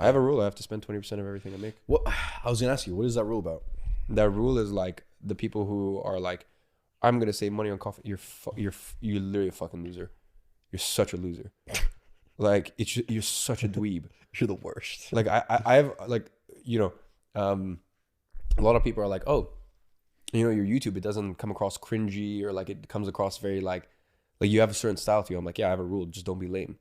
I have a rule. I have to spend 20% of everything I make. What I was gonna ask you, what is that rule about? That rule is like the people who are like, I'm gonna save money on coffee. You're literally a fucking loser. You're such a loser. Like you're such a dweeb. You're the worst. Like I have like, you know, a lot of people are like, oh, you know, your YouTube, it doesn't come across cringy, or like it comes across very like you have a certain style to you. I'm like, yeah, I have a rule. Just don't be lame.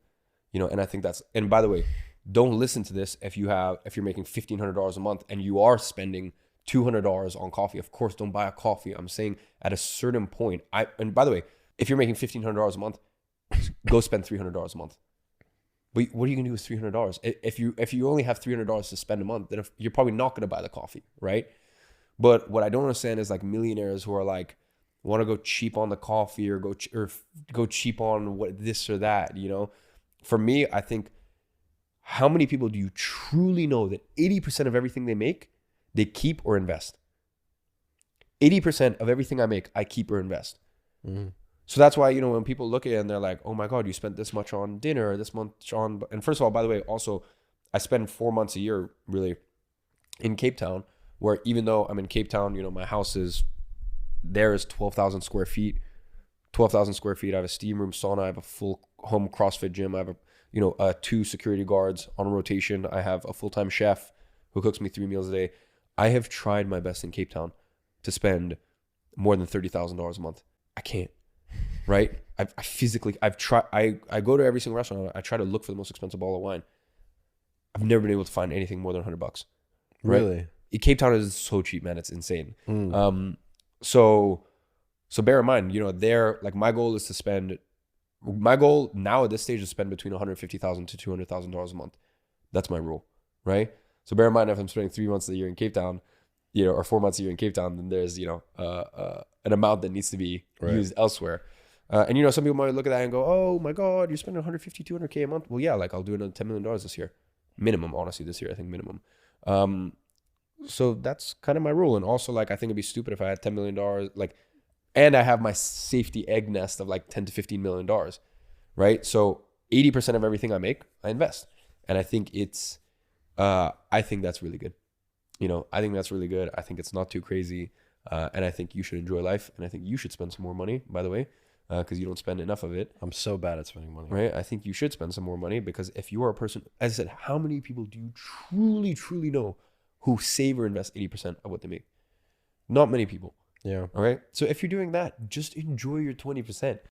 You know, and I think that's, and by the way, don't listen to this if you're making $1,500 a month and you are spending $200 on coffee. Of course, don't buy a coffee. I'm saying at a certain point, and by the way, if you're making $1,500 a month, go spend $300 a month. But what are you gonna do with $300? If you only have $300 to spend a month, then you're probably not gonna buy the coffee, right? But what I don't understand is like millionaires who are like want to go cheap on the coffee, or go cheap on what this or that. You know, for me, I think, how many people do you truly know that 80% of everything they make, they keep or invest? 80% of everything I make, I keep or invest. Mm. So that's why, you know, when people look at it and they're like, oh my God, you spent this much on dinner, this much on, and first of all, by the way, also, I spend 4 months a year really in Cape Town, where even though I'm in Cape Town, you know, my house is 12,000 square feet. 12,000 square feet. I have a steam room, sauna. I have a full home CrossFit gym. I have 2 security guards on rotation. I have a full-time chef who cooks me 3 meals a day. I have tried my best in Cape Town to spend more than $30,000 a month. I can't, right? I've tried. I go to every single restaurant. I try to look for the most expensive bottle of wine. I've never been able to find anything more than $100. Right? Really? Cape Town is so cheap, man. It's insane. Mm. So bear in mind, you know, my goal now at this stage is to spend between $150,000 to $200,000 a month. That's my rule, right? So bear in mind, if I'm spending 3 months a year in Cape Town, you know, or 4 months a year in Cape Town, then there's, you know, an amount that needs to be used elsewhere. And, you know, some people might look at that and go, oh my God, you're spending 150, 200K a month. Well, yeah, like I'll do another $10 million this year. Minimum, honestly, this year, I think minimum. So that's kind of my rule. And also, like, I think it'd be stupid if I had $10 million, like, and I have my safety egg nest of like $10 to $15 million, right? So 80% of everything I make, I invest. And I think I think that's really good. You know, I think that's really good. I think it's not too crazy. And I think you should enjoy life. And I think you should spend some more money, by the way, because you don't spend enough of it. I'm so bad at spending money. Right? I think you should spend some more money, because if you are a person, as I said, how many people do you truly, truly know who save or invest 80% of what they make? Not many people. Yeah. All right. So if you're doing that, just enjoy your 20%.